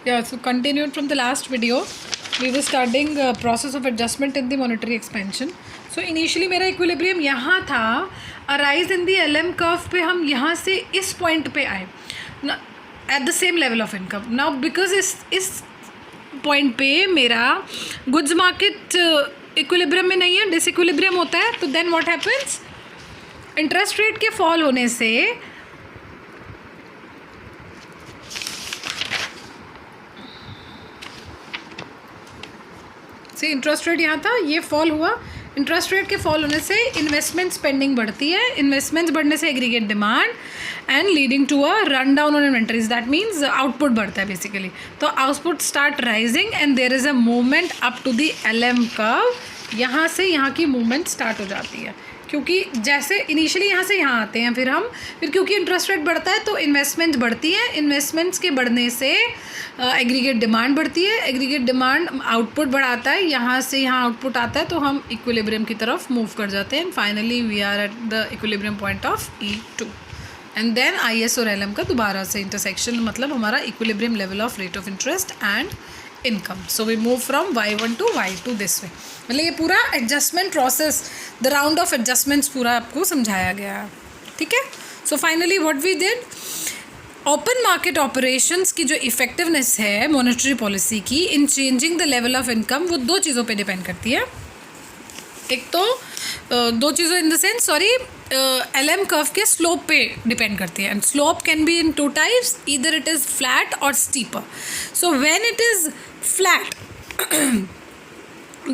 Yeah, so continued from the last video, we were studying process of adjustment in the monetary expansion. So initially मेरा equilibrium यहाँ था, arise in the LM curve पे हम यहाँ से इस point पे आए at the same level of income. Now because इस point पे मेरा goods market equilibrium में नहीं है, disequilibrium होता है, तो then what happens? Interest rate के fall होने से इंटरेस्ट रेट यहाँ था, ये फॉल हुआ. इंटरेस्ट रेट के फॉल होने से इन्वेस्टमेंट स्पेंडिंग बढ़ती है, इन्वेस्टमेंट्स बढ़ने से aggregate demand and leading to a run down on inventories. That means output बढ़ता है बेसिकली. तो output start rising and there is a movement up to the LM curve. यहाँ से यहाँ की मूवमेंट स्टार्ट हो जाती है, क्योंकि जैसे इनिशियली यहाँ से यहाँ आते हैं, फिर क्योंकि इंटरेस्ट रेट बढ़ता है तो इन्वेस्टमेंट्स बढ़ती हैं. इन्वेस्टमेंट्स के बढ़ने से एग्रीगेट डिमांड बढ़ती है, एग्रीगेट डिमांड आउटपुट बढ़ाता है, यहाँ से यहाँ आउटपुट आता है, तो हम इक्विलिब्रियम की तरफ मूव कर जाते हैं. And finally we are at the equilibrium point of E2 and then IS और LM का दोबारा से इंटरसेक्शन, मतलब हमारा equilibrium level of rate of interest and income. So we move from Y1 to Y2 this way. मतलब ये पूरा adjustment process, the round of adjustments पूरा आपको समझाया गया है. ठीक है. So finally what we did, open market operations की जो इफेक्टिवनेस है मॉनेटरी पॉलिसी की इन changing the level of income, वो दो चीज़ों पे डिपेंड करती है. एक तो दो चीज़ों in the sense, sorry, LM curve के स्लोप पे डिपेंड करती है. And slope can be in two types, either it is flat और steeper. So when it is flat,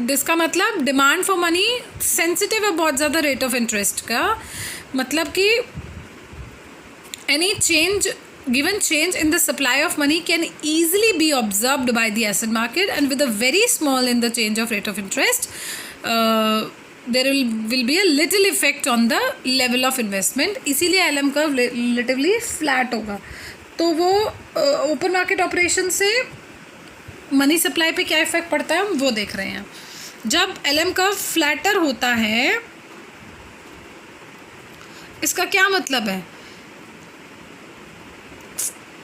जिसका मतलब डिमांड फॉर मनी सेंसिटिव है बहुत ज़्यादा रेट ऑफ इंटरेस्ट का, मतलब कि any change, given change in the supply of money can easily be observed by the asset market, and with a very small in the change of rate of interest, there will be a little effect on the level of investment. इसीलिए LM curve relatively flat होगा. तो वो open market operation से money supply पे क्या effect पड़ता है हम वो देख रहे हैं. जब LM कर्व फ्लैटर होता है, इसका क्या मतलब है?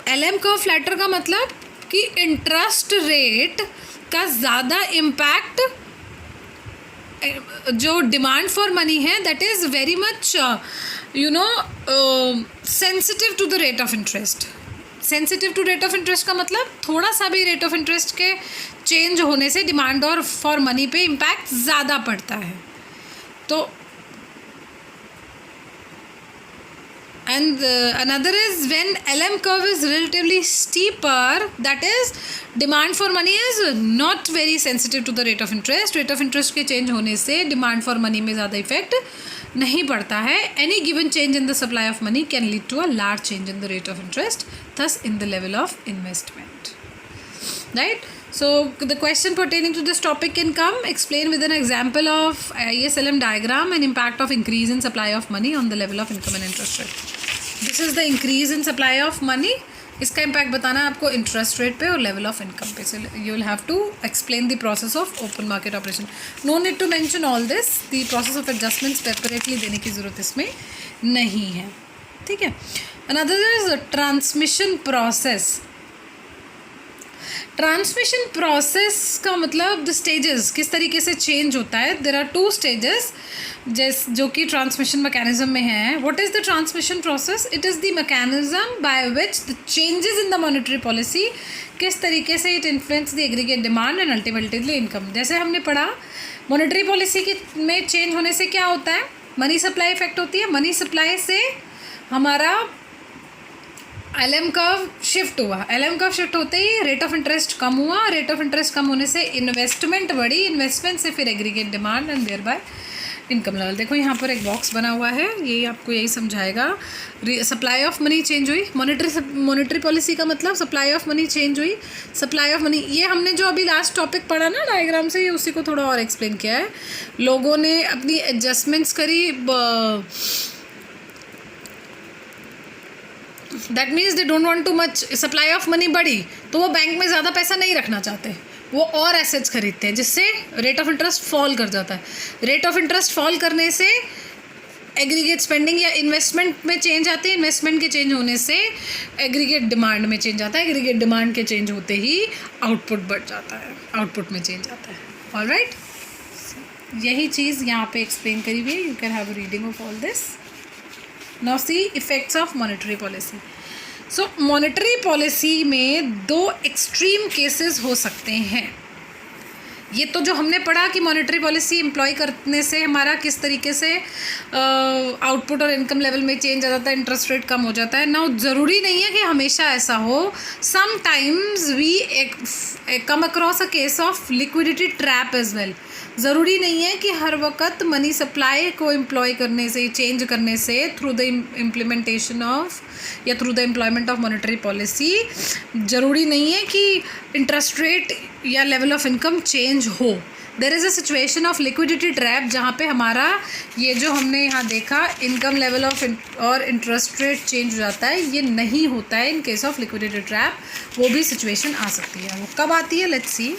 LM कर्व फ्लैटर का मतलब कि इंटरेस्ट रेट का ज़्यादा इम्पैक्ट जो डिमांड फॉर मनी है, that is very much sensitive to the rate of interest. Sensitive to rate of interest का मतलब थोड़ा सा भी रेट ऑफ इंटरेस्ट के चेंज होने से डिमांड और फॉर मनी पे इम्पैक्ट ज़्यादा पड़ता है. तो and another is when LM curve is relatively steeper, that is demand for money is not very sensitive to the rate of interest. rate of interest के change होने से demand for money में ज़्यादा effect नहीं पड़ता है. any given change in the supply of money can lead to a large change in the rate of interest, thus in the level of investment. Right? So the question pertaining to this topic can come, explain with an example of IS-LM diagram and impact of increase in supply of money on the level of income and interest rate. This is the increase in supply of money. इसका impact बताना है आपको interest rate पे और level of income पे. So you will have to explain the process of open market operation. No need to mention all this. The process of adjustments separately देने की ज़रूरत इसमें नहीं है. ठीक है. Another is transmission process. Transmission process का मतलब द स्टेजेस किस तरीके से चेंज होता है. देर आर 2 स्टेजेस जो कि ट्रांसमिशन मैकेनिज्म में है. What is the transmission process? It is the mechanism by which the changes in the monetary policy, किस तरीके से it influence the aggregate demand and ultimately income. जैसे हमने पढ़ा मॉनेटरी पॉलिसी की में चेंज होने से क्या होता है, मनी सप्लाई इफेक्ट होती है. मनी सप्लाई से हमारा LM कर्व शिफ्ट हुआ. LM कर्व शिफ्ट होते ही रेट ऑफ इंटरेस्ट कम हुआ. रेट ऑफ इंटरेस्ट कम होने से इन्वेस्टमेंट बढ़ी, इन्वेस्टमेंट से फिर aggregate demand and thereby income level. देखो यहाँ पर एक बॉक्स बना हुआ है, ये आपको यही समझाएगा. सप्लाई ऑफ मनी चेंज हुई, मॉनेटरी पॉलिसी का मतलब सप्लाई ऑफ मनी चेंज हुई. सप्लाई ऑफ मनी, ये हमने जो अभी लास्ट टॉपिक पढ़ा ना डायग्राम से, ये उसी को थोड़ा और एक्सप्लेन किया है. लोगों ने अपनी एडजस्टमेंट्स करी, that means they don't want too much. Supply of money बढ़ी तो वो बैंक में ज़्यादा पैसा नहीं रखना चाहते, वो और एसेट्स खरीदते हैं, जिससे रेट ऑफ इंटरेस्ट फॉल कर जाता है. रेट ऑफ इंटरेस्ट फॉल करने से एग्रीगेट स्पेंडिंग या इन्वेस्टमेंट में चेंज आते हैं, इन्वेस्टमेंट के चेंज होने से एग्रीगेट डिमांड में चेंज आता है, एग्रीगेट डिमांड के चेंज होते ही आउटपुट बढ़ जाता है, आउटपुट में चेंज आता है. ऑलराइट, यही चीज़ यहाँ पे एक्सप्लेन करी हुई है. You can have a reading of all this. Now see effects of monetary policy. So monetary policy में दो एक्सट्रीम केसेस हो सकते हैं. ये तो जो हमने पढ़ा कि मॉनेटरी पॉलिसी एम्प्लॉय करने से हमारा किस तरीके से आउटपुट और इनकम लेवल में चेंज आ जाता है, इंटरेस्ट रेट कम हो जाता है. नाउ ज़रूरी नहीं है कि हमेशा ऐसा हो. Sometimes we come across a case of liquidity trap as well. ज़रूरी नहीं है कि हर वक्त मनी सप्लाई को एम्प्लॉय करने से, चेंज करने से, थ्रू द इम्प्लीमेंटेशन ऑफ या through the employment of monetary policy, ज़रूरी नहीं है कि इंटरेस्ट रेट या लेवल ऑफ इनकम चेंज हो. There is a situation of liquidity trap जहाँ पे हमारा ये जो हमने यहाँ देखा इनकम लेवल ऑफ और इंटरेस्ट रेट चेंज हो जाता है, ये नहीं होता है in case of liquidity trap. वो भी सिचुएशन आ सकती है. वो कब आती है, let's see.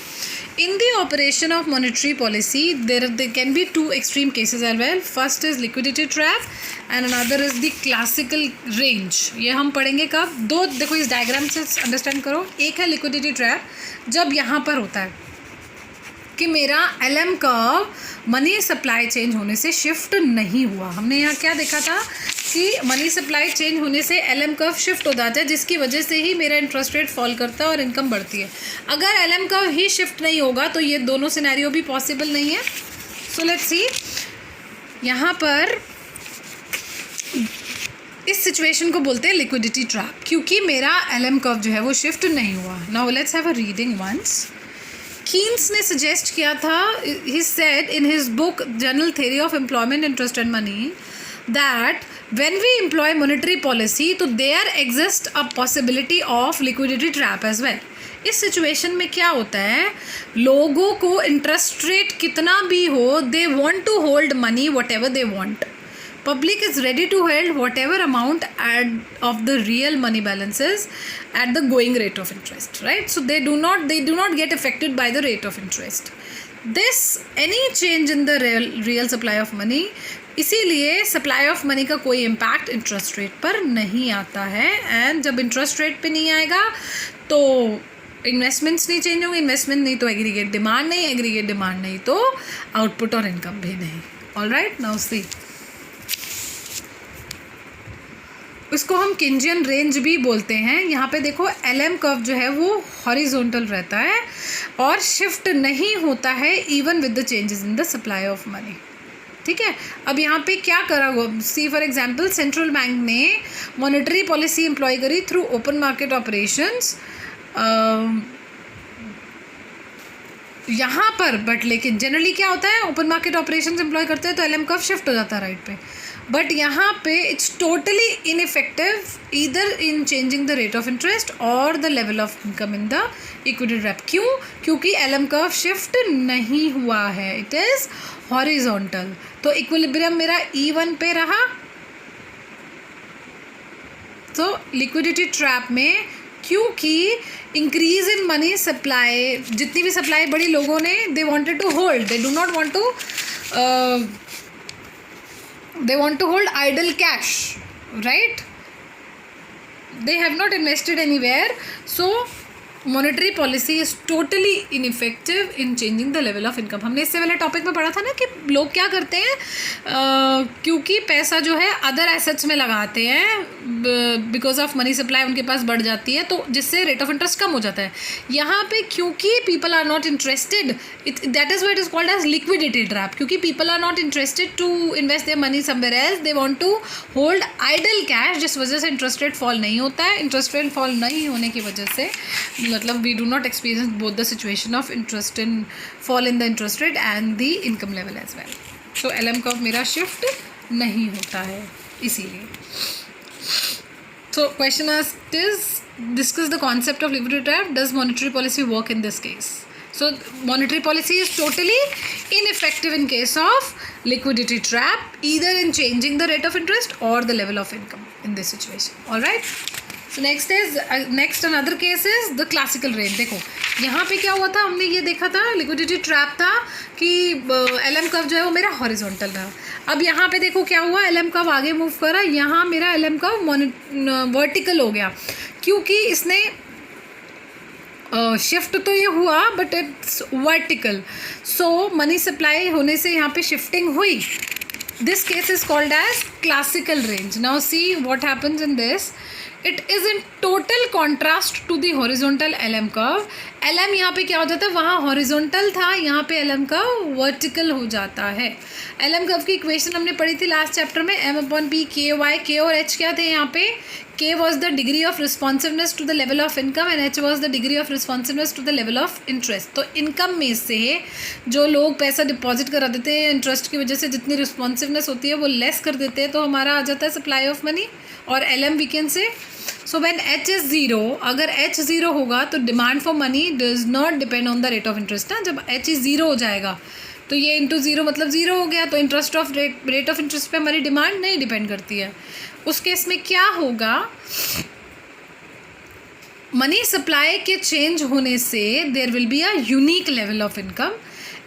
In the operation of monetary policy, there can be two extreme cases as well. First is liquidity trap and another is the classical range. ये हम पढ़ेंगे कब. दो देखो इस डायग्राम से अंडरस्टैंड करो. एक है लिक्विडिटी ट्रैप, जब यहाँ पर होता है कि मेरा LM curve money supply change होने से शिफ्ट नहीं हुआ. हमने यहाँ क्या देखा था कि मनी सप्लाई चेंज होने से LM कर्व शिफ्ट हो जाता है, जिसकी वजह से ही मेरा इंटरेस्ट रेट फॉल करता है और इनकम बढ़ती है. अगर LM कर्व ही शिफ्ट नहीं होगा तो ये दोनों सिनेरियो भी पॉसिबल नहीं है. सो लेट्स सी, यहाँ पर इस सिचुएशन को बोलते हैं लिक्विडिटी ट्रैप, क्योंकि मेरा LM कर्व जो है वो शिफ्ट नहीं हुआ. Now let's have a reading once. Keynes ने सजेस्ट किया था, he said in his book general theory of employment, interest and money, that when we employ monetary policy तो there exists a possibility of liquidity trap as well. इस situation में क्या होता है, लोगों को इंटरेस्ट रेट कितना भी हो, they want to hold money whatever they want. Public is ready to hold whatever amount of the real money balances at the going rate of interest, right? So they do not get affected by the rate of interest. This any change in the real supply of money, इसीलिए supply of money का कोई impact interest rate पर नहीं आता है. And जब interest rate पे नहीं आएगा तो इन्वेस्टमेंट्स नहीं चेंज होंगे, इन्वेस्टमेंट नहीं तो एग्रीगेट डिमांड नहीं, एग्रीगेट डिमांड नहीं तो आउटपुट और इनकम भी नहीं. ऑलराइट, नाउ सी, इसको हम किंजियन रेंज भी बोलते हैं. यहाँ पे देखो LM कर्व जो है वो हॉरिजॉन्टल रहता है और शिफ्ट नहीं होता है even with the changes in the supply of money. ठीक है. अब यहाँ पे क्या करा हुआ, सी फॉर एग्जांपल सेंट्रल बैंक ने मॉनेटरी पॉलिसी एम्प्लॉय करी थ्रू ओपन मार्केट ऑपरेशंस यहाँ पर. बट लेकिन जनरली क्या होता है, ओपन मार्केट ऑपरेशंस एम्प्लॉय करते हैं तो LM कर्व शिफ्ट हो जाता है राइट पे. बट यहाँ पे it's totally ineffective either in changing the rate of interest और the level of income in the equity trap. क्यों? क्योंकि LM कर्व शिफ्ट नहीं हुआ है, इट इज़ हॉरिजॉन्टल. तो इक्विलिब्रियम मेरा E1 पे रहा. तो लिक्विडिटी ट्रैप में क्योंकि इंक्रीज इन मनी सप्लाई, जितनी भी सप्लाई बड़ी लोगों ने, they wanted to hold, they do not want to, they want to hold idle cash, right? They have not invested anywhere, so monetary policy is totally ineffective in changing the level of income. हमने इससे वाले topic में पढ़ा था ना कि लोग क्या करते हैं, क्योंकि पैसा जो है अदर एसेट्स में लगाते हैं बिकॉज ऑफ मनी सप्लाई उनके पास बढ़ जाती है, तो जिससे रेट ऑफ इंटरेस्ट कम हो जाता है. यहाँ पे क्योंकि people are not interested, that is what it is called as liquidity trap. क्योंकि people are not interested to invest their money somewhere else, they want to hold idle cash, जिस वजह से इंटरेस्ट रेट फॉल नहीं होता है. Interest rate fall नहीं होने की वजह से मतलब we do not experience both the situation of interest in fall in the interest rate and the income level as well. So LM curve मेरा शिफ्ट नहीं होता है इसीलिए. So question asked is discuss the concept of liquidity trap. Does monetary policy work in this case? So monetary policy is totally ineffective in case of liquidity trap, either in changing the rate of interest or the level of income in this situation. All right. So next another case is the classical range. देखो यहाँ पे क्या हुआ था, हमने ये देखा था लिक्विडिटी ट्रैप था कि LM कर्व जो है वो मेरा हॉरिजॉन्टल रहा. अब यहाँ पे देखो क्या हुआ, LM कर्व आगे मूव करा, यहाँ मेरा LM कर्व वर्टिकल हो गया क्योंकि इसने शिफ्ट तो ये हुआ but it's vertical, so money supply होने से यहाँ पे शिफ्टिंग हुई. This case is called as classical range. Now see what happens in this. It is in total contrast to the horizontal LM curve. LM यहाँ पे क्या हो जाता है, वहाँ horizontal था, यहाँ पे LM curve vertical हो जाता है. LM curve की इक्वेशन हमने पढ़ी थी लास्ट चैप्टर में, M/P KY. K और H क्या थे यहाँ पे, K was the degree of responsiveness to the level of income and H was the degree of responsiveness to the level of interest. तो इनकम में से जो लोग पैसा डिपॉजिट करा देते हैं इंटरेस्ट की वजह से जितनी रिस्पॉन्सिवनेस होती है वो लेस कर देते हैं, तो हमारा आ जाता है सप्लाई ऑफ मनी. और LM we can say, so when H is zero, अगर H ज़ीरो होगा तो demand for money does not depend on the rate of interest ना. जब H इज़ ज़ीरो हो जाएगा तो ये इंटू ज़ीरो मतलब ज़ीरो हो गया, तो interest of rate of interest पे हमारी डिमांड नहीं डिपेंड करती है. उस केस में क्या होगा, मनी सप्लाई के चेंज होने से there will be a unique level of income.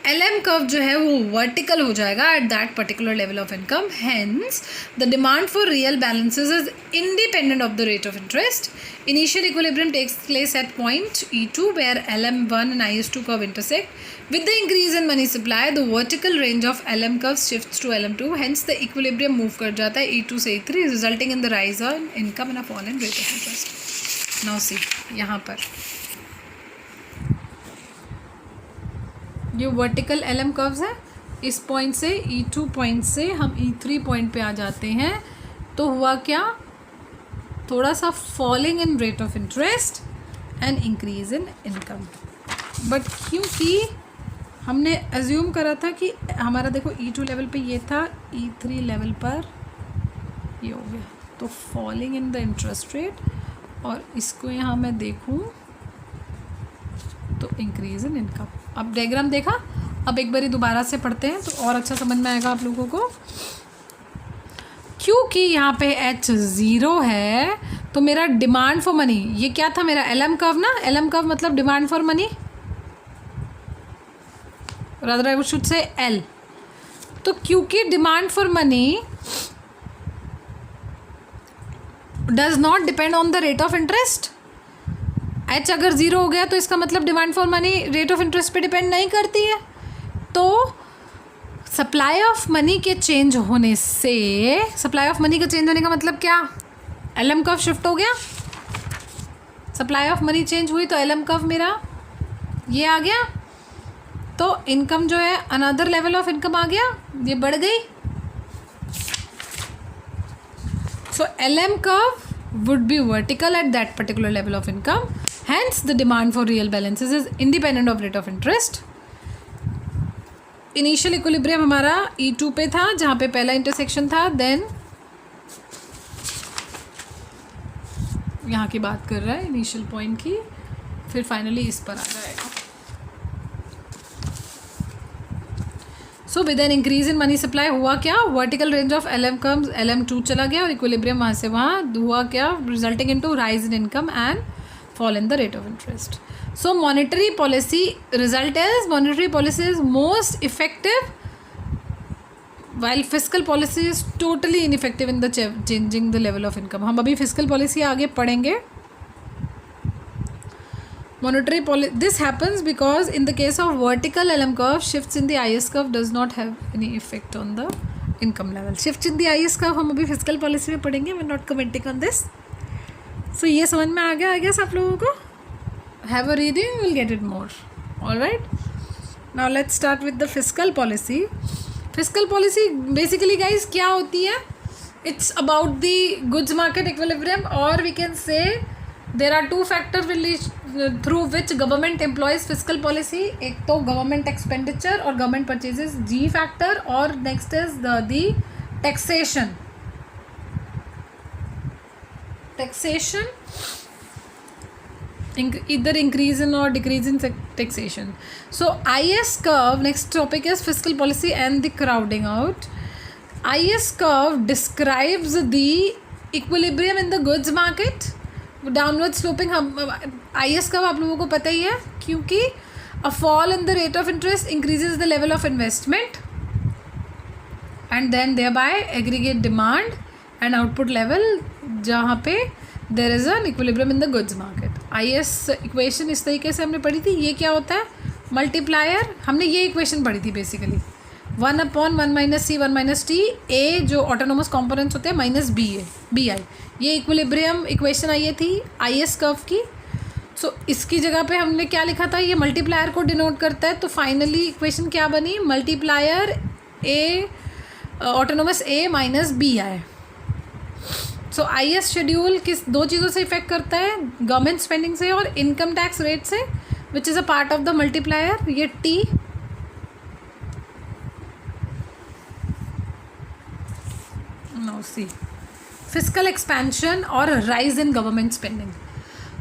LM curve जो है वो वर्टिकल हो जाएगा at that particular level of income. Hence the demand for real balances is independent of the rate of interest. Initial equilibrium takes place at point E2 where LM1 and IS2 curve intersect. With the increase in money supply, the vertical range of LM curve shifts to LM2. Hence, the equilibrium move कर जाता है E2 से E3, resulting in the rise in income and a fall in rate of interest. Now see, यहाँ पर ये vertical LM curves है. इस point से E2 पॉइंट से हम E3 पॉइंट पे आ जाते हैं, तो हुआ क्या, थोड़ा सा falling in rate of interest and increase in income. But क्योंकि हमने एज्यूम करा था कि हमारा देखो E2 लेवल पे ये था, E3 लेवल पर ये हो गया, तो falling in the interest rate. और इसको यहाँ मैं देखूँ तो इंक्रीज इन इनकम. अब डायग्राम देखा, अब एक बारी दोबारा से पढ़ते हैं तो और अच्छा समझ में आएगा आप लोगों को. क्योंकि यहाँ पे H ज़ीरो है तो मेरा डिमांड फॉर मनी, ये क्या था मेरा LM कर्व ना, LM कर्व मतलब demand for money, rather I should say L. तो क्योंकि demand for money does not depend on the rate of interest, H अगर ज़ीरो हो गया तो इसका मतलब demand for money rate of interest पे डिपेंड नहीं करती है. तो सप्लाई ऑफ मनी के चेंज होने से, सप्लाई ऑफ मनी का चेंज होने का मतलब क्या, LM कर्व शिफ्ट हो गया, सप्लाई ऑफ मनी चेंज हुई तो LM कर्व मेरा ये आ गया, तो इनकम जो है अनदर लेवल ऑफ इनकम आ गया, ये बढ़ गई. सो LM curve would be vertical eight that particular level of income. Hence the demand for real balances is independent of rate of interest. Initial equilibrium हमारा E2 पे था जहाँ पे पहला इंटरसेक्शन था, देन यहाँ की बात कर रहा है इनिशियल पॉइंट की, फिर फाइनली इस पर आ जाएगा. So with N increase in money supply हुआ क्या, vertical range of LM curve LM2 चला गया और इक्विलिब्रियम वहाँ से वहाँ हुआ क्या, resulting into rise in income and fall in the rate of interest. So monetary policy result is, monetary policy is most effective while fiscal policy is totally ineffective in the changing the level of income. हम अभी fiscal policy आगे पढ़ेंगे. Monetary policy, this happens because in the case of vertical LM curve, shifts in the IS curve does not have any effect on the income level. Shifts in the IS curve हम अभी fiscal policy में पढ़ेंगे. We are not commenting on this. सो ये समझ में आ गया I guess आप लोगों को. Have a reading, will get it more. Alright, now let's start with the fiscal policy. Fiscal policy basically guys क्या होती है, it's about the goods market equilibrium, और we can say there are two factor through which government employs fiscal policy. एक तो government expenditure और government purchases, G factor, और next is the taxation. Taxation, either increase in or decrease in taxation. So IS curve, next topic is fiscal policy and the crowding out. IS curve describes the equilibrium in the goods market. Downward sloping, IS curve आप लोगों को पता ही है, क्योंकि a fall in the rate of interest increases the level of investment. And then thereby aggregate demand and output level, जहाँ पे there is an equilibrium in the goods market. IS equation इस तरीके से हमने पढ़ी थी। ये क्या होता है? मल्टीप्लायर। हमने ये इक्वेशन पढ़ी थी बेसिकली, 1/1 - C 1 - T, A जो ऑटोनोमस कॉम्पोनेंट्स होते हैं माइनस BI। ये इक्विलिब्रियम इक्वेशन आई थी IS कर्व की। सो इसकी जगह पे हमने क्या लिखा था? ये मल्टीप्लायर को डिनोट करता है। तो फाइनली इक्वेशन क्या बनी? Multiplier A autonomous A minus BI। So IS schedule किस दो चीज़ों से इफेक्ट करता है? गवर्नमेंट स्पेंडिंग से और इनकम टैक्स रेट से, विच is a part of the multiplier. ये T नो सी फिजिकल एक्सपेंशन और rise in government spending.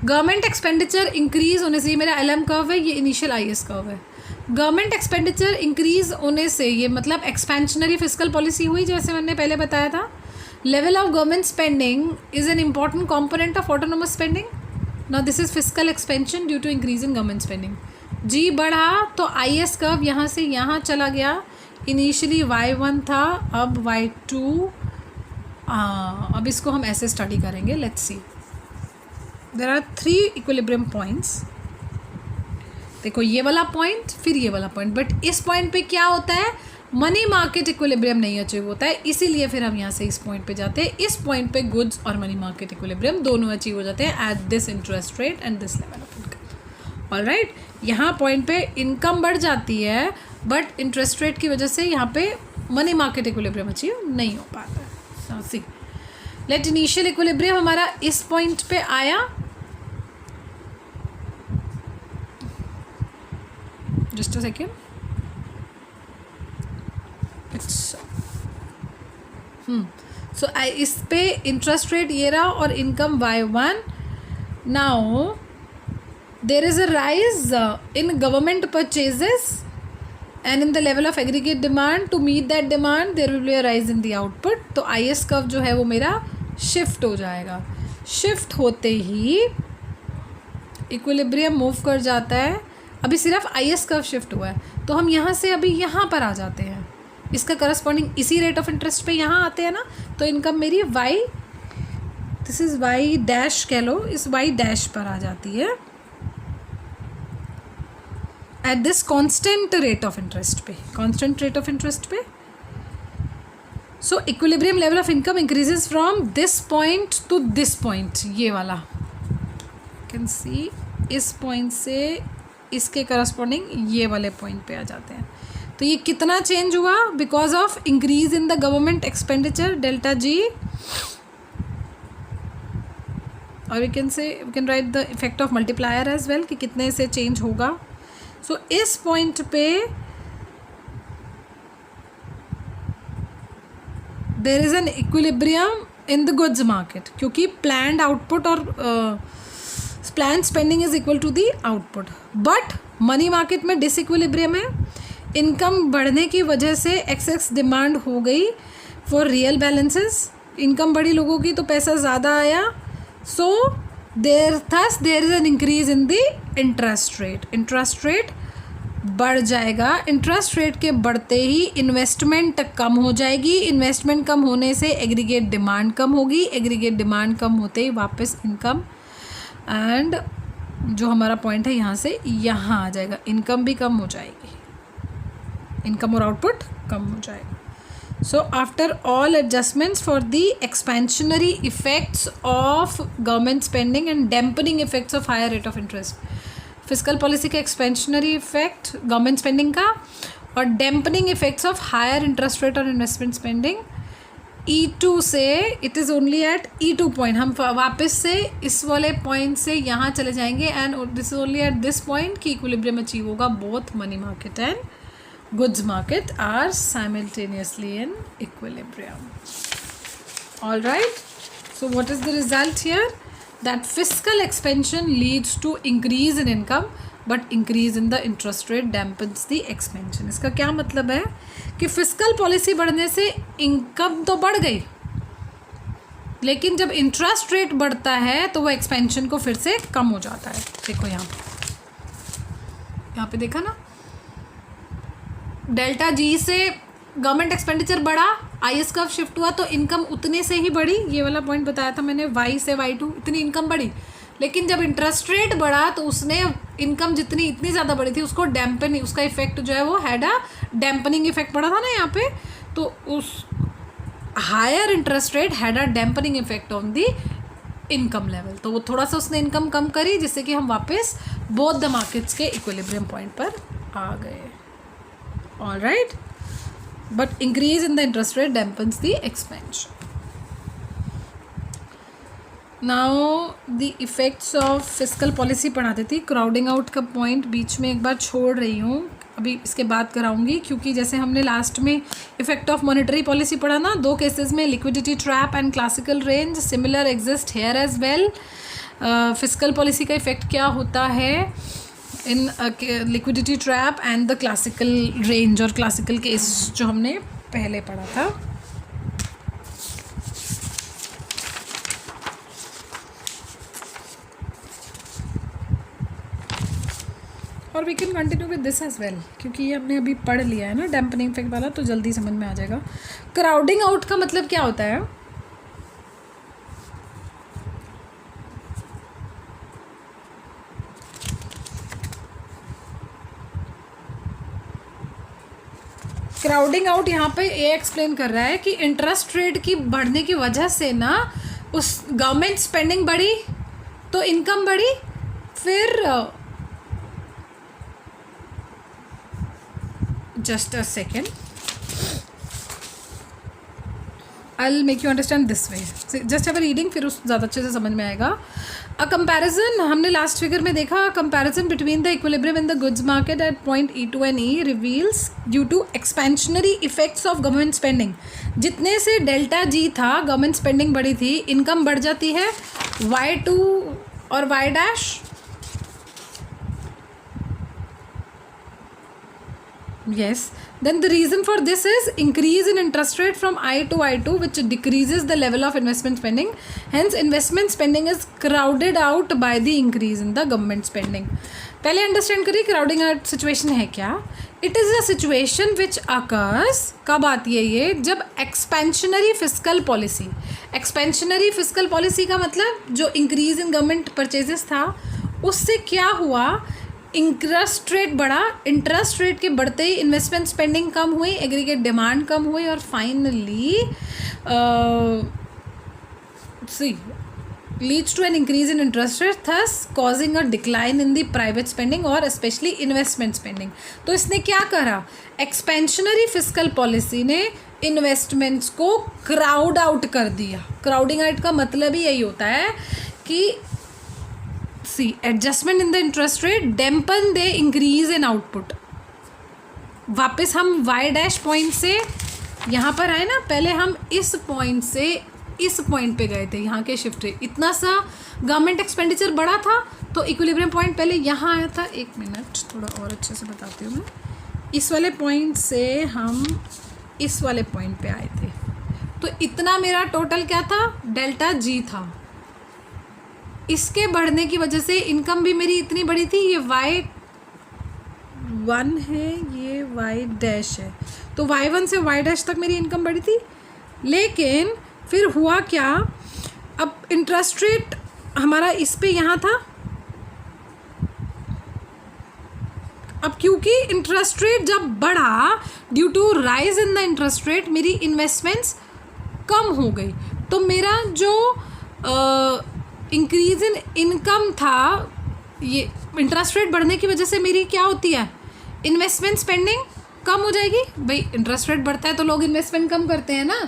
Government expenditure increase होने से, ये मेरा LM कर्व है, ये इनिशियल IS कर्व है। गवर्नमेंट एक्सपेंडिचर इंक्रीज होने से ये मतलब एक्सपेंशनरी फिजिकल पॉलिसी हुई, जैसे मैंने पहले बताया था। Level of government spending is an important component of autonomous spending. Now this is physical expansion due to increase in government spending. G बढ़ा तो IS कर्व यहाँ से यहाँ चला गया। इनिशियली Y1 था, अब Y2। अब इसको हम ऐसे स्टडी करेंगे। Let's see, there are 3 equilibrium points. देखो ये वाला पॉइंट, फिर ये वाला पॉइंट, बट इस पॉइंट पे क्या होता है? मनी मार्केट इक्विलिब्रियम नहीं अचीव होता है, इसीलिए फिर हम यहाँ से इस पॉइंट पे जाते हैं। इस पॉइंट पे गुड्स और मनी मार्केट इक्विलिब्रियम दोनों अचीव हो जाते हैं at this interest rate and this level of income. Alright, यहाँ पॉइंट पे इनकम बढ़ जाती है, बट इंटरेस्ट रेट की वजह से यहाँ पे मनी मार्केट इक्विलिब्रियम अचीव नहीं हो पाता है। सी लेट इनिशियल इक्विलिब्रियम हमारा इस पॉइंट पे आया। जस्ट अ सेकेंड, सो इस पे इंटरेस्ट रेट ये रहा और income Y1। Now there is a rise in government purchases and in the level of aggregate demand. To meet that demand there will be a rise in the output. तो IS curve जो है वो मेरा shift हो जाएगा। Shift होते ही equilibrium move कर जाता है। अभी सिर्फ IS कर्व शिफ्ट हुआ है, तो हम यहाँ से अभी यहाँ पर आ जाते हैं। इसका करस्पॉन्डिंग इसी रेट ऑफ इंटरेस्ट पे यहाँ आते हैं ना, तो इनकम मेरी Y, this is Y dash कह लो, इस Y डैश पर आ जाती है at this constant rate of interest पे, constant rate of interest पे। So equilibrium level of income increases from this point to this point, ये वाला can see, इस point से इसके corresponding ये वाले point पे आ जाते हैं। तो ये कितना change हुआ? Because of increase in the government expenditure, delta G, और we can say, we can write the effect of multiplier as well, कि कितने से change होगा। सो इस पॉइंट पे there is an equilibrium in the goods market, क्योंकि planned output और plan spending is equal to the output. But money market में disequilibrium है। इनकम बढ़ने की वजह से एक्सेस डिमांड हो गई फॉर रियल बैलेंसेस। इनकम बढ़ी लोगों की तो पैसा ज़्यादा आया। So there is an increase in the interest rate. Interest rate बढ़ जाएगा। इंटरेस्ट रेट के बढ़ते ही इन्वेस्टमेंट कम हो जाएगी। इन्वेस्टमेंट कम होने से एग्रीगेट डिमांड कम होगी। एग्रीगेट डिमांड कम होते ही वापस इनकम, एंड जो हमारा पॉइंट है यहाँ से यहाँ आ जाएगा। इनकम भी कम हो जाएगी, इनकम और आउटपुट कम हो जाएगा। So after all adjustments for the expansionary effects of government spending and dampening effects of higher rate of interest, fiscal policy का expansionary effect government spending का और dampening effects of higher interest rate on investment spending, E2 से it is only at E2 point। हम वापस से इस वाले point से यहाँ चले जाएंगे and this is only at this point कि equilibrium achieve होगा। both money market and goods market are simultaneously in equilibrium. All right, so what is the result here? That fiscal expansion leads to increase in income, but increase in the interest rate dampens the expansion. इसका क्या मतलब है कि fiscal policy बढ़ने से income तो बढ़ गई, लेकिन जब interest rate बढ़ता है तो वो expansion को फिर से कम हो जाता है। देखो यहाँ पे देखा ना, डेल्टा जी से गवर्नमेंट एक्सपेंडिचर बढ़ा, आईएस कर्व शिफ्ट हुआ तो इनकम उतने से ही बढ़ी, ये वाला पॉइंट बताया था मैंने, वाई से वाई टू इतनी इनकम बढ़ी। लेकिन जब इंटरेस्ट रेट बढ़ा तो उसने इनकम जितनी इतनी ज़्यादा बढ़ी थी उसको डैम्पनिंग, उसका इफेक्ट जो है वो हैड अ डैम्पनिंग इफेक्ट पड़ा था ना यहाँ पे, तो उस higher interest rate had a dampening effect on the income level, तो वो थोड़ा सा उसने इनकम कम करी जिससे कि हम वापस बोथ द मार्केट्स के इक्विलिब्रियम पॉइंट पर आ गए। Alright, but increase in the interest rate dampens the expansion. Now the effects of fiscal policy पढ़ा देती, क्राउडिंग आउट का पॉइंट बीच में एक बार छोड़ रही हूँ, अभी इसके बाद कराऊंगी, क्योंकि जैसे हमने लास्ट में इफेक्ट ऑफ मॉनेटरी पॉलिसी पढ़ा ना, 2 केसेस में liquidity trap and classical range, similar exist here as well. Fiscal policy का इफेक्ट क्या होता है in liquidity trap and the classical range और क्लासिकल केस जो हमने पहले पढ़ा था। और we can continue with this as well, क्योंकि ये हमने अभी पढ़ लिया है ना डैम्पनिंग इफेक्ट वाला, तो जल्दी समझ में आ जाएगा। क्राउडिंग आउट का मतलब क्या होता है? क्राउडिंग आउट यहाँ पे ये एक्सप्लेन कर रहा है कि इंटरेस्ट रेट की बढ़ने की वजह से ना उस गवर्नमेंट स्पेंडिंग बढ़ी तो इनकम बढ़ी, फिर just a second, I'll make you understand this way, just have a reading, फिर उस ज़्यादा अच्छे से समझ में आएगा। अ कंपैरिजन, हमने लास्ट फिगर में देखा, comparison between the equilibrium in the goods market at point E2 and E reveals due to expansionary effects of government spending, जितने से डेल्टा G था गवर्नमेंट स्पेंडिंग बढ़ी थी, इनकम बढ़ जाती है Y2 और Y dash. Yes, then the reason for this is increase in interest rate from I to I2, which decreases the level of investment spending. Hence, investment spending is crowded out by the increase in the government spending. पहले understand करिए crowding out situation है क्या। It is a situation which occurs, कब आती है ये? जब expansionary fiscal policy, expansionary fiscal policy का मतलब जो इंक्रीज इन गवर्नमेंट परचेजेस था उससे क्या हुआ, इंटरेस्ट रेट बढ़ा, इंटरेस्ट रेट के बढ़ते ही इन्वेस्टमेंट स्पेंडिंग कम हुई, एग्रीगेट डिमांड कम हुई, और finally leads to an increase in interest rate, thus causing a decline in the private spending और especially investment spending। तो इसने क्या करा, एक्सपेंशनरी फिस्कल पॉलिसी ने इन्वेस्टमेंट्स को क्राउड आउट कर दिया। क्राउडिंग आउट का मतलब ही यही होता है कि adjustment in the interest rate dampen they increase in output. वापस हम वाई डैश पॉइंट से यहाँ पर आए ना, पहले हम इस पॉइंट से इस पॉइंट पे गए थे, यहाँ के शिफ्ट रेट इतना सा गवर्नमेंट एक्सपेंडिचर बढ़ा था तो इक्विलिब्रियम पॉइंट पहले यहाँ आया था। एक मिनट, थोड़ा और अच्छे से बताती हूँ मैं। इस वाले पॉइंट से हम इस वाले पॉइंट पे आए थे, तो इतना मेरा टोटल क्या था, डेल्टा G था। इसके बढ़ने की वजह से इनकम भी मेरी इतनी बड़ी थी, ये Y1 है, ये Y डैश है, तो Y1 से Y डैश तक मेरी इनकम बढ़ी थी। लेकिन फिर हुआ क्या, अब इंटरेस्ट रेट हमारा इस पे यहाँ था, अब क्योंकि इंटरेस्ट रेट जब बढ़ा due to rise in the interest rate मेरी इन्वेस्टमेंट्स कम हो गई, तो मेरा जो इंक्रीज इन इनकम था, ये इंटरेस्ट रेट बढ़ने की वजह से मेरी क्या होती है, इन्वेस्टमेंट स्पेंडिंग कम हो जाएगी। भाई इंटरेस्ट रेट बढ़ता है तो लोग इन्वेस्टमेंट कम करते हैं ना,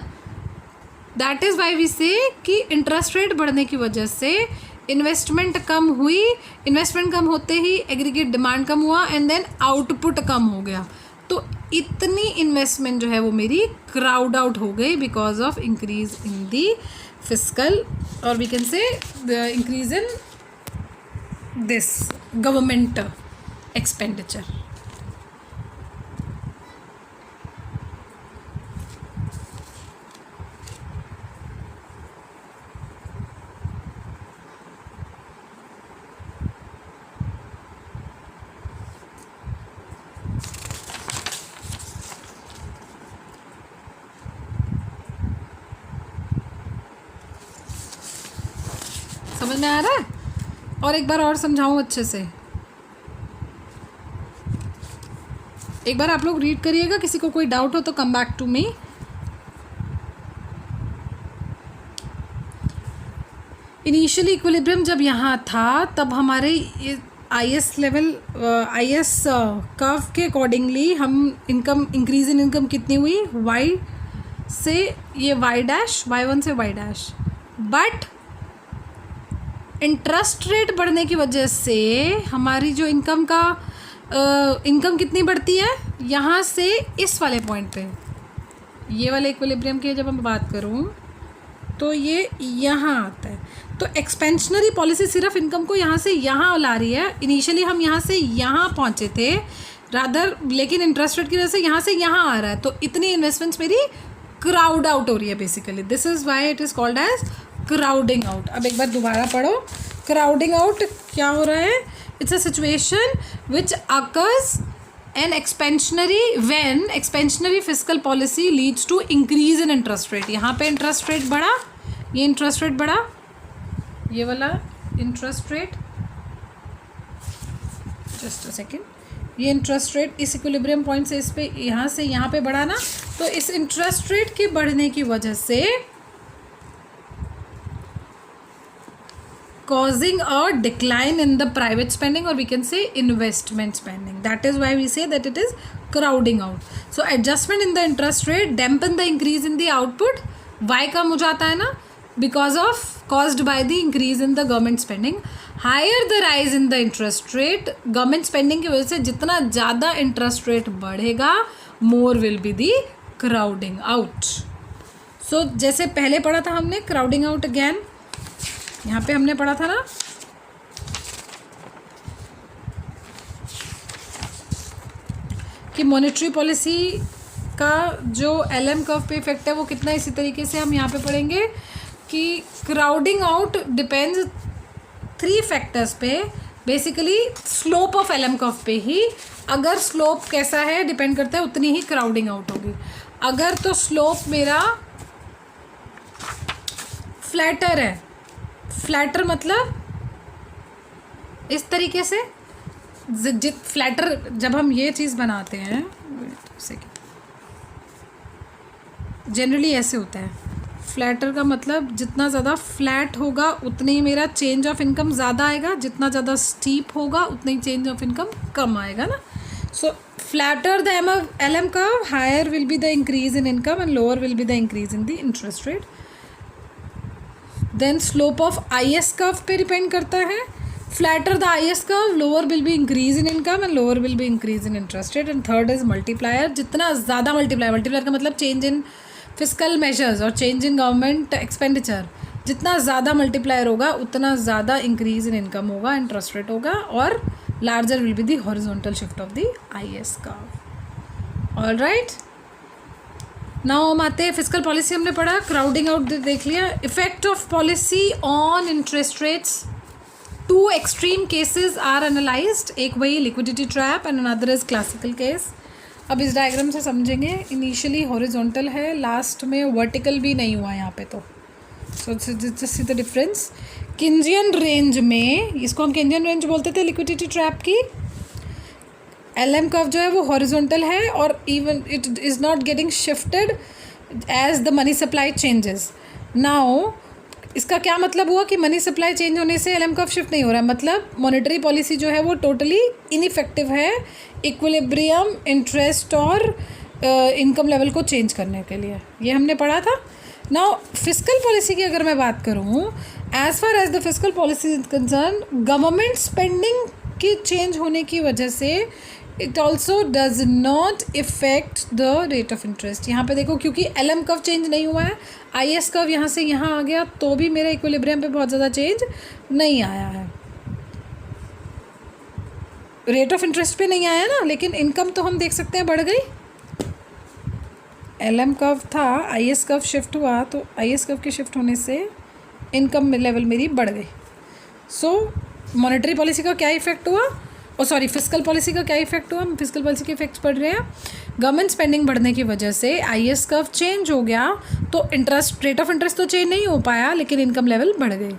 दैट इज़ वाई वी से कि इंटरेस्ट रेट बढ़ने की वजह से इन्वेस्टमेंट कम हुई, इन्वेस्टमेंट कम होते ही एग्रीगेट डिमांड कम हुआ एंड देन आउटपुट कम हो गया, तो इतनी इन्वेस्टमेंट जो है वो मेरी क्राउड आउट हो गई because of increase in the fiscal, और we can say increase in this government expenditure. समझ में आ रहा है? और एक बार और समझाऊँ अच्छे से? एक बार आप लोग रीड करिएगा, किसी को कोई डाउट हो तो come back to me. Initially equilibrium जब यहाँ था तब हमारे IS लेवल IS कर्व के अकॉर्डिंगली हम इनकम इंक्रीज इन इनकम कितनी हुई, y से ये y डैश, y1 से y dash, but interest rate बढ़ने की वजह से हमारी जो इनकम का इनकम कितनी बढ़ती है, यहाँ से इस वाले पॉइंट पे, ये वाले इक्विलिब्रियम की जब मैं बात करूँ तो ये यहाँ आता है। तो एक्सपेंशनरी पॉलिसी सिर्फ इनकम को यहाँ से यहाँ ला रही है। इनिशियली हम यहाँ से यहाँ पहुँचे थे रादर, लेकिन इंटरेस्ट रेट की वजह से यहाँ से यहाँ आ रहा है, तो इतनी इन्वेस्टमेंट्स मेरी क्राउड आउट हो रही है basically. This is why it is called as crowding out. अब एक बार दोबारा पढ़ो, क्राउडिंग आउट क्या हो रहा है? It's a situation which occurs an when expansionary fiscal policy leads to increase in interest rate। यहाँ पे इंटरेस्ट रेट बढ़ा, ये इंटरेस्ट रेट बढ़ा, ये वाला interest rate, just a second, ये इंटरेस्ट रेट इस इक्विलिब्रियम पॉइंट से इस पे यहाँ से यहाँ पे बढ़ा ना, तो इस इंटरेस्ट रेट के बढ़ने की वजह से causing a decline in the private spending, or we can say investment spending. That is why we say that it is crowding out. So adjustment in the interest rate dampen the increase in the output. Why कम हो जाता है ना? Because of caused by the increase in the government spending. Higher the rise in the interest rate, government spending की वजह से जितना ज़्यादा interest rate बढ़ेगा, more will be the crowding out. So जैसे पहले पढ़ा था हमने crowding out again, यहाँ पे हमने पढ़ा था ना कि मॉनेटरी पॉलिसी का जो LM कर्व पे इफेक्ट है वो कितना, इसी तरीके से हम यहाँ पे पढ़ेंगे कि क्राउडिंग आउट डिपेंड्स 3 फैक्टर्स पे, basically slope of LM curve पे ही। अगर स्लोप कैसा है डिपेंड करता है उतनी ही क्राउडिंग आउट होगी। अगर तो स्लोप मेरा फ्लैटर है, फ्लैटर मतलब इस तरीके से जित फ्लैटर, जब हम ये चीज़ बनाते हैं जनरली ऐसे होता है, फ्लैटर का मतलब जितना ज़्यादा फ्लैट होगा उतनी ही मेरा चेंज ऑफ इनकम ज़्यादा आएगा, जितना ज़्यादा स्टीप होगा उतनी ही चेंज ऑफ इनकम कम आएगा ना। So flatter the LM curve, higher will be the increase in income and lower will be the increase in the interest rate. Then slope of IS curve पे depend करता है, flatter the IS curve, lower will be increase in income and lower will be increase in interest rate. And third is multiplier, जितना ज़्यादा multiplier का मतलब change in physical measures और change in government expenditure, जितना ज़्यादा multiplier होगा उतना ज़्यादा इंक्रीज इन इनकम होगा, इंटरेस्ट रेट होगा, और larger will be the horizontal shift of the IS curve. All right, now हम आते हैं फिजिकल पॉलिसी हमने पढ़ा, क्राउडिंग आउट देख लिया। Effect of policy on interest rates, 2 extreme cases are analyzed, एक वही liquidity trap and another is classical case. अब इस डायग्राम से समझेंगे, इनिशियली हॉरिजॉन्टल है, लास्ट में वर्टिकल भी नहीं हुआ यहाँ पे, तो so just see the difference. Keynesian range में, इसको हम किंजियन रेंज बोलते थे लिक्विडिटी ट्रैप की, LM कर्व जो है वो हॉरिजॉन्टल है और even it is not getting shifted as the money supply changes. Now इसका क्या मतलब हुआ कि मनी सप्लाई चेंज होने से LM कर्व शिफ्ट नहीं हो रहा है, मतलब मॉनेटरी पॉलिसी जो है वो टोटली इनइफेक्टिव है इक्विलिब्रियम, इंटरेस्ट और इनकम लेवल को चेंज करने के लिए। ये हमने पढ़ा था। नाउ फिजिकल पॉलिसी की अगर मैं बात करूँ, as far as the physical policy is concern, government spending की चेंज होने की वजह से it also does not effect the rate of interest. यहाँ पे देखो, क्योंकि LM कर्व चेंज नहीं हुआ है, IS कर्व यहाँ से यहाँ आ गया, तो भी मेरा इक्विलिब्रियम पे बहुत ज़्यादा चेंज नहीं आया है। रेट ऑफ इंटरेस्ट पे नहीं आया ना, लेकिन इनकम तो हम देख सकते हैं बढ़ गई। LM कर्व था, IS कर्व शिफ्ट हुआ, तो IS कर्व के शिफ्ट होने से इनकम लेवल मेरी बढ़ गई। सो मॉनेटरी पॉलिसी का क्या इफेक्ट हुआ, फिजिकल पॉलिसी का क्या इफेक्ट हुआ, हम फिजिकल पॉलिसी के इफेक्ट्स पढ़ रहे हैं। गवर्नमेंट स्पेंडिंग बढ़ने की वजह से IS कर्व चेंज हो गया, तो इंटरेस्ट रेट ऑफ इंटरेस्ट तो चेंज नहीं हो पाया, लेकिन इनकम लेवल बढ़ गई।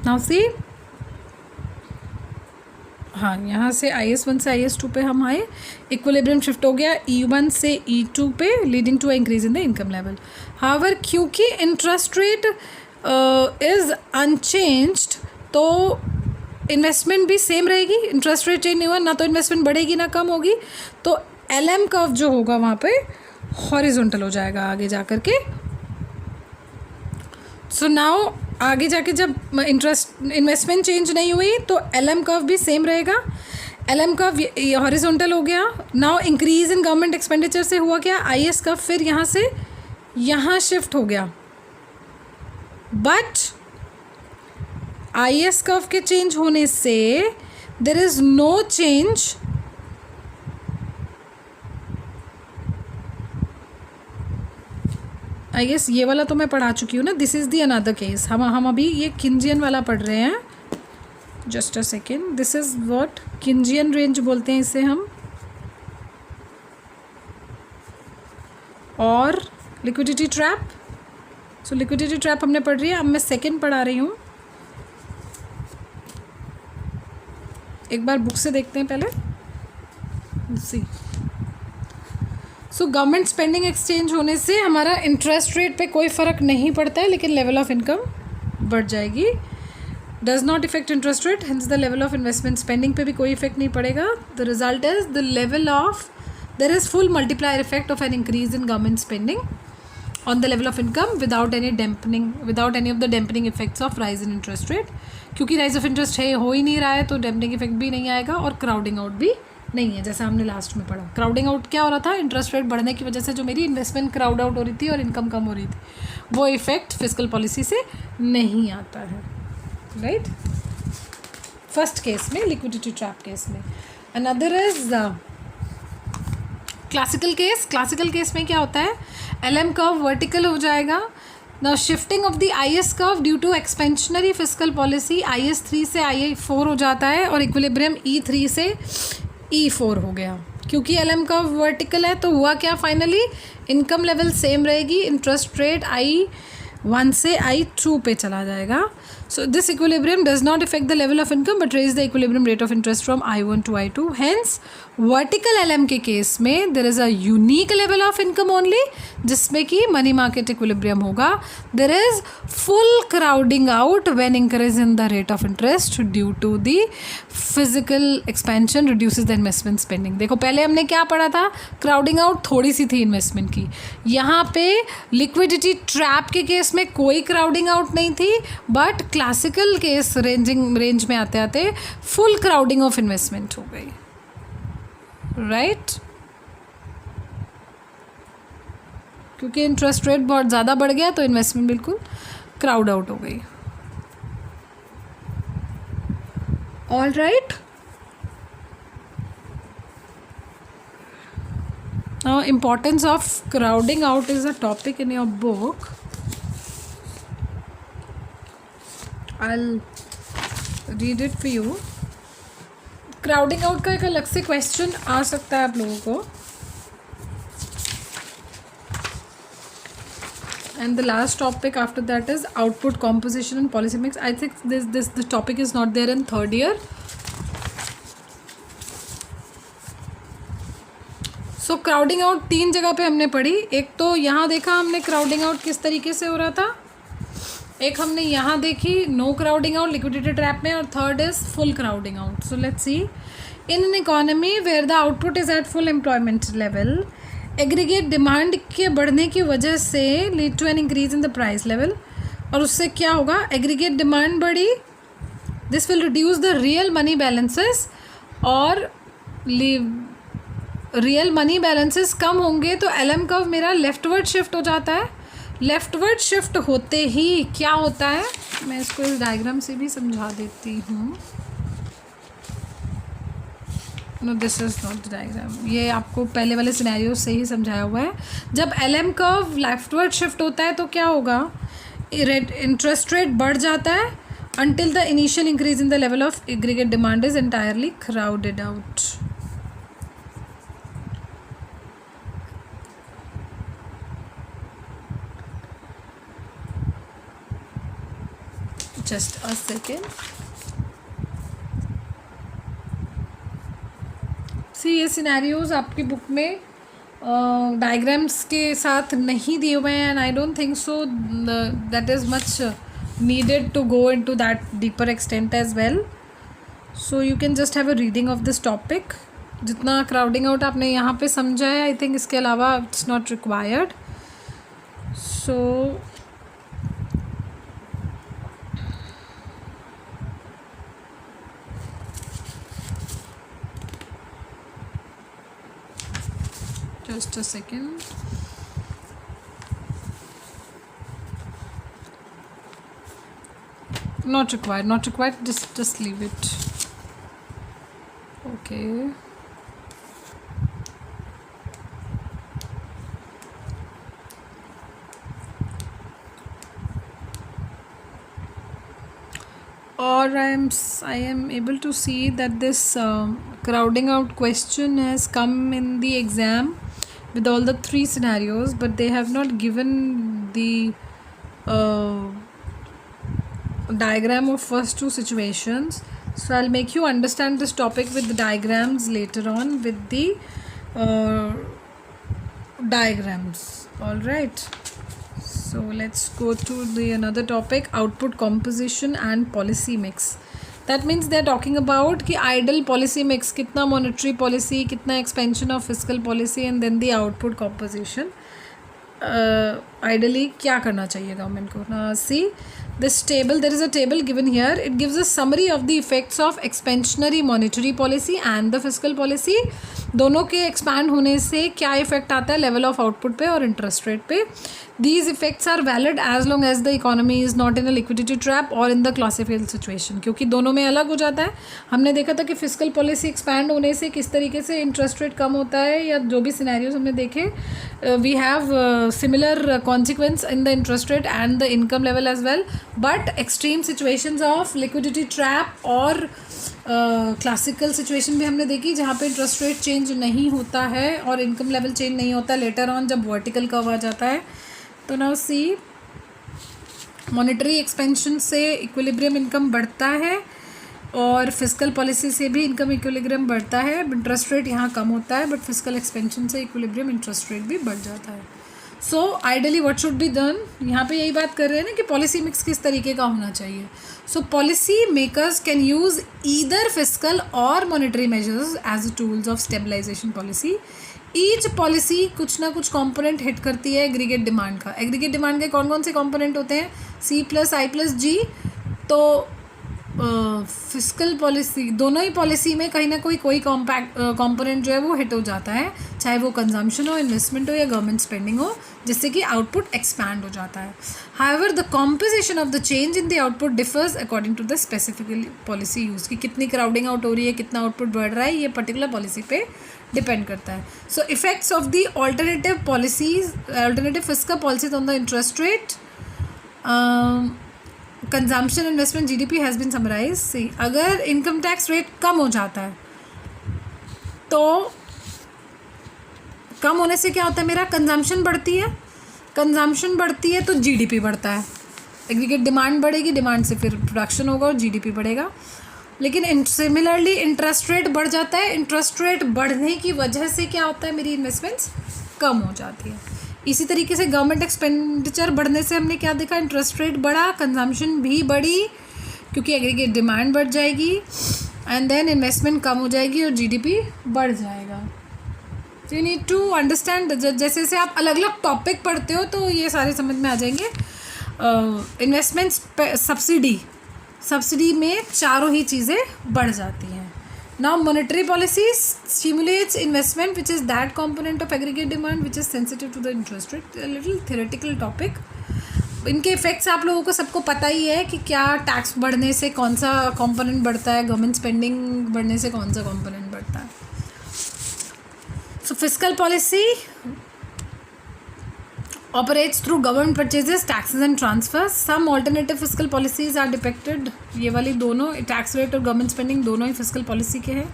नाउ सी, हाँ यहाँ से IS1 से IS2 पे हम आए, इक्विलिब्रियम शिफ्ट हो गया E1 से E2 पे, leading to increase in the income level. However क्योंकि इंटरेस्ट रेट इज़ अनचेंज्ड तो इन्वेस्टमेंट भी सेम रहेगी. इंटरेस्ट रेट चेंज नहीं हुआ, ना तो इन्वेस्टमेंट बढ़ेगी ना कम होगी, तो LM कर्व जो होगा वहाँ पे हॉरिजॉन्टल हो जाएगा आगे जा कर के. सो नाउ आगे जाके जब इन्वेस्टमेंट चेंज नहीं हुई तो LM कर्व भी सेम रहेगा. LM कर्व हॉरिजॉन्टल हो गया. Now increase in government expenditure से हुआ क्या, IS कर्व फिर यहाँ से यहाँ शिफ्ट हो गया. बट IS कर्व के चेंज होने से there is no change I guess. ये वाला तो मैं पढ़ा चुकी हूँ ना. This is the another case. हम अभी ये किंजियन वाला पढ़ रहे हैं. Just a second. This is what Keynesian range बोलते हैं इसे हम. और liquidity trap. So liquidity trap हमने पढ़ रही है. अब मैं सेकेंड पढ़ा रही हूँ. एक बार बुक से देखते हैं पहले. सी, सो गवर्नमेंट स्पेंडिंग एक्सचेंज होने से हमारा इंटरेस्ट रेट पे कोई फ़र्क नहीं पड़ता है, लेकिन लेवल ऑफ इनकम बढ़ जाएगी. Does not effect interest rate, hence the level of investment spending पे भी कोई इफेक्ट नहीं पड़ेगा. The result is the level of, there is full multiplier effect of an increase in government spending on the level of income without any dampening, without any of the dampening effects of rise in interest rate. क्योंकि rise of interest है हो ही नहीं रहा है, तो dampening effect भी नहीं आएगा और क्राउडिंग आउट भी नहीं है. जैसा हमने लास्ट में पढ़ा, क्राउडिंग आउट क्या हो रहा था, इंटरेस्ट रेट बढ़ने की वजह से जो मेरी इन्वेस्टमेंट क्राउड आउट हो रही थी और इनकम कम हो रही थी, वो इफेक्ट फिस्कल पॉलिसी से नहीं आता है. राइट, फर्स्ट केस में, लिक्विडिटी ट्रैप केस में. Another is classical case. Classical case में क्या होता है, LM कर्व वर्टिकल हो जाएगा. Now shifting of the IS curve due to expansionary fiscal policy, IS3 से IA4 हो जाता है और इक्विलिब्रियम E3 से E4 हो गया. क्योंकि LM कर्व वर्टिकल है तो हुआ क्या, फाइनली इनकम लेवल सेम रहेगी. इंटरेस्ट रेट I1 से I2 पे चला जाएगा. So this equilibrium does not effect the level of income but raise the equilibrium rate of interest from I1 to I2. Hence vertical LM के case में there is a unique level of income only, जिसमें कि money market equilibrium होगा. There is full crowding out when increase in the rate of interest due to the physical expansion reduces the investment spending. देखो पहले हमने क्या पढ़ा था, crowding out थोड़ी सी थी इन्वेस्टमेंट की. यहाँ पे लिक्विडिटी ट्रैप के केस में कोई क्राउडिंग आउट नहीं थी, बट क्लासिकल केस रेंज में आते आते फुल क्राउडिंग ऑफ इन्वेस्टमेंट हो गई. राइट, क्योंकि इंटरेस्ट रेट बहुत ज़्यादा बढ़ गया तो इन्वेस्टमेंट बिल्कुल क्राउड आउट हो गई. All right, now importance of crowding out is a topic in your book. I'll read it for you. Crowding out का एक अलग से क्वेश्चन आ सकता है आप लोगों को. And the last topic after that is output composition and policy mix. I think this topic is not there in third year. So crowding out 3 जगह पे हमने पढ़ी. एक तो यहाँ देखा हमने क्राउडिंग आउट किस तरीके से हो रहा था, एक हमने यहाँ देखी no crowding out liquidity trap में, और third is full crowding out. So let's see, in an economy where the output is at full employment level, aggregate demand के बढ़ने की वजह से lead to an increase in the price level. और उससे क्या होगा, एग्रीगेट डिमांड बढ़ी, this will reduce the real money balances, और रियल मनी बैलेंसेस कम होंगे तो LM कर्व मेरा लेफ्टवर्ड शिफ्ट हो जाता है. लेफ्टवर्ड शिफ्ट होते ही क्या होता है, मैं इसको इस डायग्राम से भी समझा देती हूँ. No this is not the diagram, ये आपको पहले वाले सिनेरियो से ही समझाया हुआ है. जब LM कर्व लेफ्टवर्ड शिफ्ट होता है तो क्या होगा, इंटरेस्ट रेट बढ़ जाता है until the initial increase in the level of aggregate demand is entirely crowded out. Just a second. See ये सिनेरियोज आपकी बुक में डायग्राम्स के साथ नहीं दिए हुए हैं, and I don't think so that is much needed to go into that deeper extent as well. So you can just have a reading of this topic. जितना crowding out आपने यहाँ पे समझा है, I think इसके अलावा it's not required. So just a second. Not required, just leave it. Okay. Or I am able to see that this crowding out question has come in the exam with all the 3 scenarios, but they have not given the diagram of first 2 situations. So I'll make you understand this topic with the diagrams later on with the diagrams. All right, so let's go to the another topic, output composition and policy mix. That means they're talking about कि ideal policy mix, कितना monetary policy, कितना expansion of fiscal policy, and then the output composition. Ideally क्या करना चाहिए government को ना. See this table, there is a table given here. It gives a summary of the effects of expansionary monetary policy and the fiscal policy. दोनों के expand होने से क्या effect आता है level of output पे और interest rate पे. These effects are valid as long as the economy is not in a liquidity trap or in the classical situation. क्योंकि दोनों में अलग हो जाता है. हमने देखा था कि fiscal policy expand होने से किस तरीके से interest rate कम होता है, या जो भी scenarios हमने देखे, we have similar consequence in the interest rate and the income level as well. But extreme situations of liquidity trap और क्लासिकल सिचुएशन भी हमने देखी जहाँ पे इंटरेस्ट रेट चेंज नहीं होता है और इनकम लेवल चेंज नहीं होता लेटर ऑन जब वर्टिकल कर्व आ जाता है. तो नाउ सी मॉनेटरी एक्सपेंशन से इक्विलिब्रियम इनकम बढ़ता है और फिस्कल पॉलिसी से भी इनकम इक्विलिब्रियम बढ़ता है. इंटरेस्ट रेट यहाँ कम होता है, बट फिस्कल एक्सपेंशन से इक्विलिब्रियम इंटरेस्ट रेट भी बढ़ जाता है. So ideally what should be done, यहाँ पे यही बात कर रहे हैं ना कि पॉलिसी मिक्स किस तरीके का होना चाहिए. So policy makers can use either fiscal or monetary measures as tools of stabilisation policy. Each policy कुछ ना कुछ कंपोनेंट हिट करती है एग्रीगेट डिमांड का. एग्रीगेट डिमांड के कौन कौन से कंपोनेंट होते हैं, C+I+G. तो फिस्कल पॉलिसी दोनों ही पॉलिसी में कहीं ना कोई कंपोनेंट जो है वो हिट हो जाता है, चाहे वो कंजम्पशन हो, इन्वेस्टमेंट हो या गवर्नमेंट स्पेंडिंग हो, जिससे कि आउटपुट एक्सपैंड हो जाता है. However the composition of the change in the output differs according to the specific policy use. की कितनी क्राउडिंग आउट हो रही है, कितना आउटपुट बढ़ रहा है, ये पर्टिकुलर पॉलिसी पे डिपेंड करता है. So effects of the alternative policies, alternative fiscal policies on the interest rate, consumption, investment, GDP has been summarise. See अगर इनकम टैक्स रेट कम हो जाता है तो कम होने से क्या होता है, मेरा कंजम्पशन बढ़ती है, कंजम्पशन बढ़ती है तो GDP बढ़ता है. एग्रीगेट डिमांड बढ़ेगी, डिमांड से फिर प्रोडक्शन होगा और GDP बढ़ेगा. लेकिन सिमिलरली इंटरेस्ट रेट बढ़ जाता है. इंटरेस्ट रेट बढ़ने की वजह से क्या होता है, मेरी इन्वेस्टमेंट्स कम हो जाती है. इसी तरीके से गवर्नमेंट एक्सपेंडिचर बढ़ने से हमने क्या देखा, इंटरेस्ट रेट बढ़ा, कंजम्पशन भी बढ़ी क्योंकि एग्रीगेट डिमांड बढ़ जाएगी, एंड देन इन्वेस्टमेंट कम हो जाएगी और GDP बढ़ जाएगा. तो यू नीड टू अंडरस्टैंड, जैसे जैसे आप अलग अलग टॉपिक पढ़ते हो तो ये सारे समझ में आ जाएंगे. इन्वेस्टमेंट्स, सब्सिडी में चारों ही चीज़ें बढ़ जाती हैं. Now monetary policy stimulates investment, which is that component of aggregate demand which is sensitive to the interest rate. A little theoretical topic. इनके इफेक्ट्स आप लोगों को सबको पता ही है कि क्या टैक्स बढ़ने से कौन सा कंपोनेंट बढ़ता है, गवर्नमेंट स्पेंडिंग बढ़ने से कौन सा कंपोनेंट बढ़ता है. So fiscal policy operates through government purchases, taxes and transfers. Some alternative fiscal policies are depicted. ये वाली दोनों टैक्स रेट और गवर्नमेंट स्पेंडिंग दोनों ही फिस्कल पॉलिसी के हैं.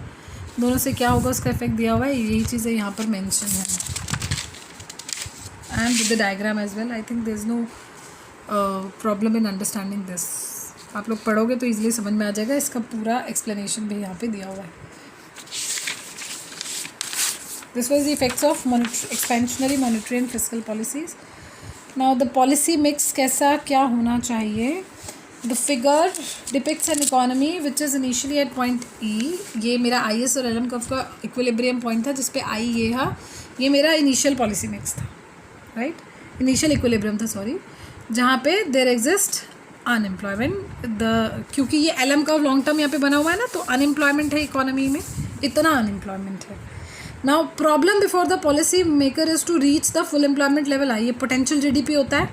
दोनों से क्या होगा उसका इफेक्ट दिया हुआ है, यही चीज़ें यहाँ पर मेंशन है. And with the diagram as well. I think there is no problem in understanding this. आप लोग पढ़ोगे तो इजीली समझ में आ जाएगा, इसका पूरा एक्सप्लेनेशन भी यहाँ पे दिया हुआ है। This was the effects of expansionary monetary and fiscal policies. Now the policy mix कैसा क्या होना चाहिए। The figure depicts an economy which is initially at point ई। ये मेरा IS और LM कर्व का इक्विलिब्रियम पॉइंट था, जिसपे I ये था, ये मेरा इनिशियल पॉलिसी मिक्स था, राइट, इनिशियल इक्विलिब्रियम था, सॉरी, जहाँ पे देयर एग्जिस्ट अनएम्प्लॉयमेंट। क्योंकि ये LM कर्व लॉन्ग टर्म यहाँ पे बना हुआ है ना, तो अनएम्प्लॉयमेंट है इकोनॉमी में, इतना अनएम्प्लॉयमेंट है। Now problem before the policy maker is to reach the full employment level I. ये पोटेंशियल GDP होता है,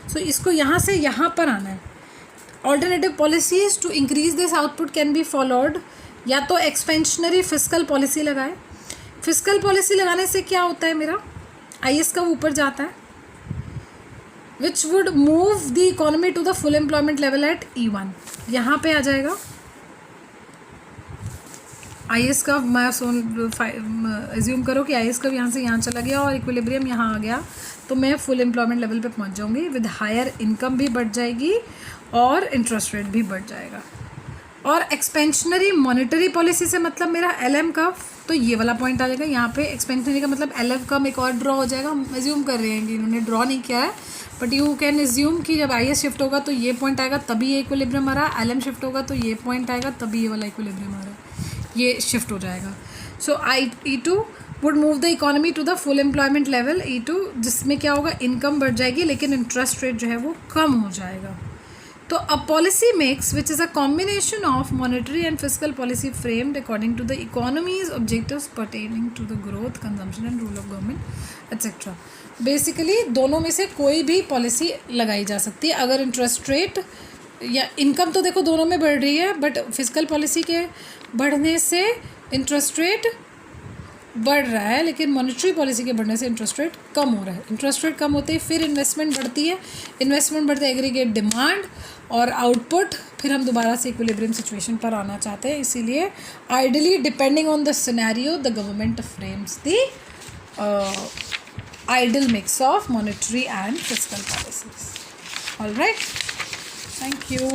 सो इसको यहाँ से यहाँ पर आना है। Alternative policies to increase this output can be followed, या तो एक्सपेंशनरी फिस्कल पॉलिसी लगाए। फिस्कल पॉलिसी लगाने से क्या होता है, मेरा IS का ऊपर जाता है, which would move the economy to the full employment level at E1। यहाँ पे आ जाएगा IS का, मैं एज्यूम करो कि IS का यहाँ से यहाँ चला गया और इक्विलिब्रियम यहाँ आ गया, तो मैं फुल एम्प्लॉयमेंट लेवल पे पहुँच जाऊँगी। विद हायर इनकम भी बढ़ जाएगी और इंटरेस्ट रेट भी बढ़ जाएगा। और एक्सपेंशनरी मॉनेटरी पॉलिसी से मतलब मेरा LM का, तो ये वाला पॉइंट आ जाएगा यहाँ पे। एक्सपेंशनरी का मतलब LM का एक और ड्रॉ हो जाएगा। हम एज्यूम कर रहे हैं कि इन्होंने ड्रॉ नहीं किया है, बट यू कैन एज्यूम कि जब IS शिफ्ट होगा तो ये पॉइंट आएगा, तभी ये इक्विलिब्रियम आ रहा है। LM शिफ्ट होगा तो ये पॉइंट आएगा, तभी ये वाला इक्विलिब्रियम आ रहा है, ये शिफ्ट हो जाएगा। So E2 would move the economy to the full employment level E2, जिसमें क्या होगा, इनकम बढ़ जाएगी लेकिन इंटरेस्ट रेट जो है वो कम हो जाएगा। तो a policy mix which is a combination of monetary and fiscal policy framed according to the economy's objectives pertaining to the growth, consumption and rule of government etcetera. Basically दोनों में से कोई भी पॉलिसी लगाई जा सकती है। अगर इंटरेस्ट रेट या इनकम, तो देखो दोनों में बढ़ रही है, बट फिस्कल पॉलिसी के बढ़ने से इंटरेस्ट रेट बढ़ रहा है, लेकिन मॉनेटरी पॉलिसी के बढ़ने से इंटरेस्ट रेट कम हो रहा है। इंटरेस्ट रेट कम होते ही फिर इन्वेस्टमेंट बढ़ती है, इन्वेस्टमेंट बढ़ते एग्रीगेट डिमांड और आउटपुट, फिर हम दोबारा से इक्विलिब्रियम सिचुएशन पर आना चाहते हैं। इसीलिए ideally depending on the scenario the government frames the ideal mix of monetary and fiscal policies. All right, thank you.